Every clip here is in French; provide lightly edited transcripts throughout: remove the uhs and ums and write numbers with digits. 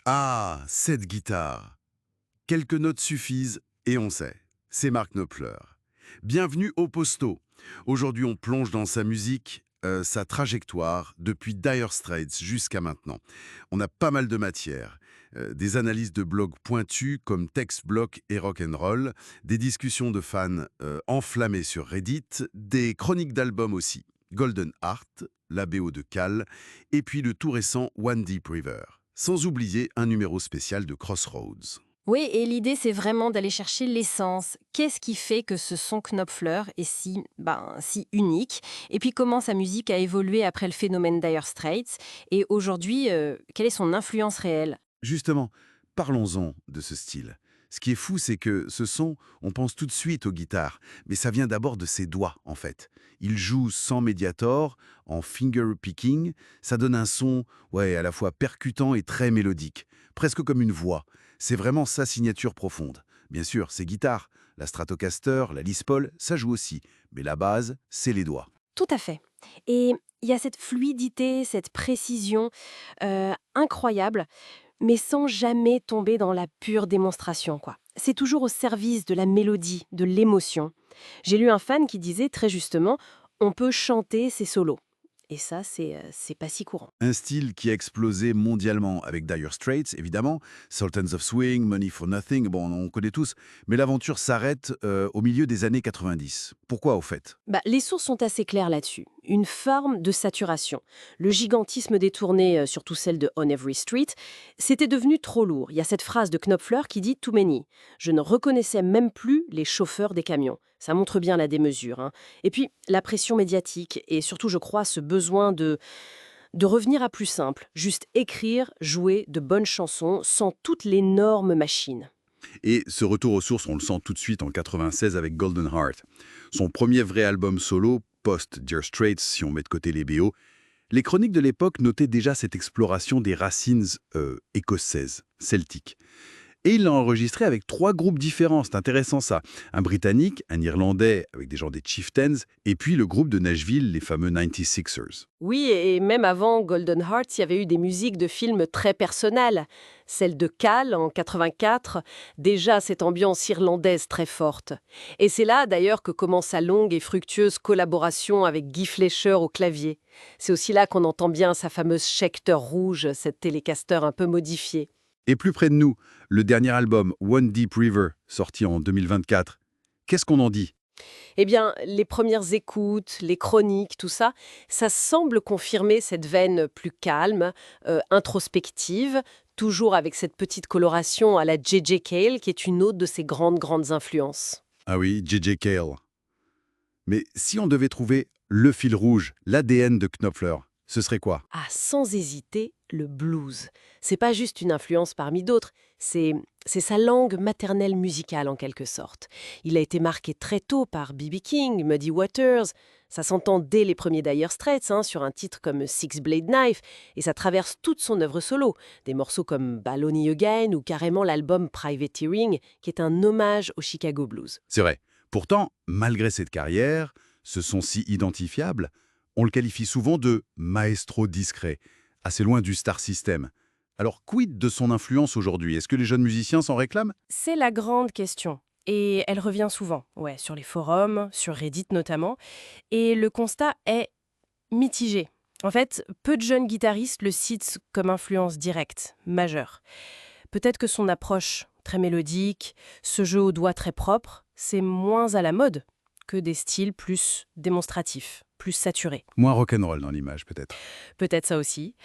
Ah, cette guitare. Quelques notes suffisent et on sait. C'est Mark Knopfler. Bienvenue au Posto. Aujourd'hui, on plonge dans sa musique, sa trajectoire, depuis Dire Straits jusqu'à maintenant. On a pas mal de matière. Des analyses de blogs pointues comme Text Block et Rock'n'Roll, des discussions de fans enflammés sur Reddit, des chroniques d'albums aussi. Golden Heart, la BO de Cal, et puis le tout récent One Deep River. Sans oublier un numéro spécial de Crossroads. Oui, et l'idée, c'est vraiment d'aller chercher l'essence. Qu'est-ce qui fait que ce son Knopfler est si unique? Et puis, comment sa musique a évolué après le phénomène Dire Straits? Et aujourd'hui, quelle est son influence réelle? Justement, parlons-en de ce style. Ce qui est fou, c'est que ce son, on pense tout de suite aux guitares, mais ça vient d'abord de ses doigts, en fait. Il joue sans médiator, en finger picking, ça donne un son, ouais, à la fois percutant et très mélodique, presque comme une voix. C'est vraiment sa signature profonde. Bien sûr, ses guitares, la Stratocaster, la Les Paul, ça joue aussi, mais la base, c'est les doigts. Tout à fait. Et il y a cette fluidité, cette précision incroyable, mais sans jamais tomber dans la pure démonstration, quoi. C'est toujours au service de la mélodie, de l'émotion. J'ai lu un fan qui disait très justement, on peut chanter ses solos. Et ça, c'est pas si courant. Un style qui a explosé mondialement avec Dire Straits, évidemment, Sultans of Swing, Money for Nothing, bon, on connaît tous, mais l'aventure s'arrête au milieu des années 90. Pourquoi, au fait? Les sources sont assez claires là-dessus. Une forme de saturation. Le gigantisme des tournées, surtout celle de On Every Street, c'était devenu trop lourd. Il y a cette phrase de Knopfler qui dit Too many. Je ne reconnaissais même plus les chauffeurs des camions. Ça montre bien la démesure, hein. Et puis, la pression médiatique et surtout, je crois, ce besoin de revenir à plus simple. Juste écrire, jouer de bonnes chansons sans toutes les l'énorme machine. Et ce retour aux sources, on le sent tout de suite en 96 avec Golden Heart. Son premier vrai album solo, post-Dire Straits, si on met de côté les BO, les chroniques de l'époque notaient déjà cette exploration des racines écossaises, celtiques. Et il l'a enregistré avec trois groupes différents, c'est intéressant ça. Un Britannique, un Irlandais avec des gens des Chieftains, et puis le groupe de Nashville, les fameux 96ers. Oui, et même avant Golden Hearts, il y avait eu des musiques de films très personnelles. Celle de Cal en 84, déjà cette ambiance irlandaise très forte. Et c'est là d'ailleurs que commence sa longue et fructueuse collaboration avec Guy Fleischer au clavier. C'est aussi là qu'on entend bien sa fameuse Schecter rouge, cette télécaster un peu modifiée. Et plus près de nous, le dernier album, One Deep River, sorti en 2024. Qu'est-ce qu'on en dit? Eh bien, les premières écoutes, les chroniques, tout ça, ça semble confirmer cette veine plus calme, introspective, toujours avec cette petite coloration à la J.J. Cale, qui est une autre de ses grandes influences. Ah oui, J.J. Cale. Mais si on devait trouver le fil rouge, l'ADN de Knopfler, ce serait quoi? Ah, sans hésiter, le blues. C'est pas juste une influence parmi d'autres, c'est sa langue maternelle musicale en quelque sorte. Il a été marqué très tôt par B.B. King, Muddy Waters. Ça s'entend dès les premiers Dire Straits, hein, sur un titre comme Six Blade Knife, et ça traverse toute son œuvre solo. Des morceaux comme Baloney Again ou carrément l'album Privateering, qui est un hommage au Chicago Blues. C'est vrai. Pourtant, malgré cette carrière, ce son si identifiable, on le qualifie souvent de maestro discret, assez loin du star system. Alors, quid de son influence aujourd'hui? Est-ce que les jeunes musiciens s'en réclament? C'est la grande question. Et elle revient souvent, ouais, sur les forums, sur Reddit notamment. Et le constat est mitigé. En fait, peu de jeunes guitaristes le citent comme influence directe, majeure. Peut-être que son approche très mélodique, ce jeu aux doigts très propre, c'est moins à la mode que des styles plus démonstratifs, plus saturés. Moins rock'n'roll dans l'image, peut-être. Peut-être ça aussi.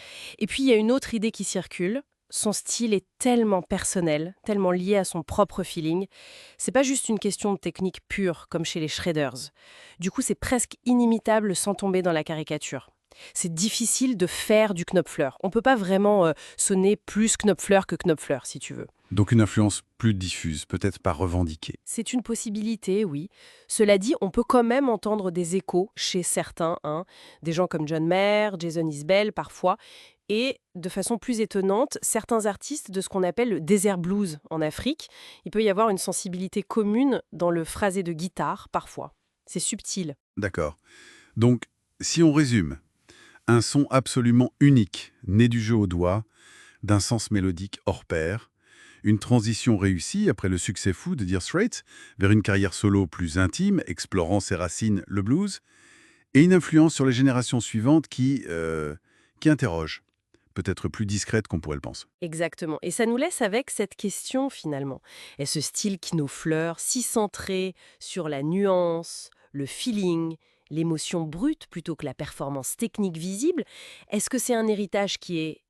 Et puis, il y a une autre idée qui circule. Son style est tellement personnel, tellement lié à son propre feeling. C'est pas juste une question de technique pure, comme chez les Shredders. Du coup, c'est presque inimitable sans tomber dans la caricature. C'est difficile de faire du Knopfler. On peut pas vraiment sonner plus Knopfler que Knopfler, si tu veux. Donc une influence plus diffuse, peut-être pas revendiquée. C'est une possibilité, oui. Cela dit, on peut quand même entendre des échos chez certains, hein, des gens comme John Mayer, Jason Isbell parfois, et de façon plus étonnante, certains artistes de ce qu'on appelle le desert blues en Afrique. Il peut y avoir une sensibilité commune dans le phrasé de guitare parfois. C'est subtil. D'accord. Donc, si on résume, un son absolument unique, né du jeu au doigt, d'un sens mélodique hors pair, une transition réussie après le succès fou de Dire Straits vers une carrière solo plus intime, explorant ses racines, le blues, et une influence sur les générations suivantes qui interroge, peut-être plus discrète qu'on pourrait le penser. Exactement. Et ça nous laisse avec cette question finalement. Est ce style Knopfler, si centré sur la nuance, le feeling, l'émotion brute plutôt que la performance technique visible, est-ce que c'est un héritage qui est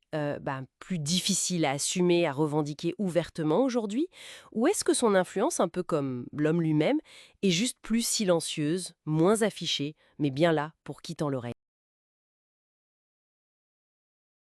plus difficile à assumer, à revendiquer ouvertement aujourd'hui? Ou est-ce que son influence, un peu comme l'homme lui-même, est juste plus silencieuse, moins affichée, mais bien là pour qui tend l'oreille?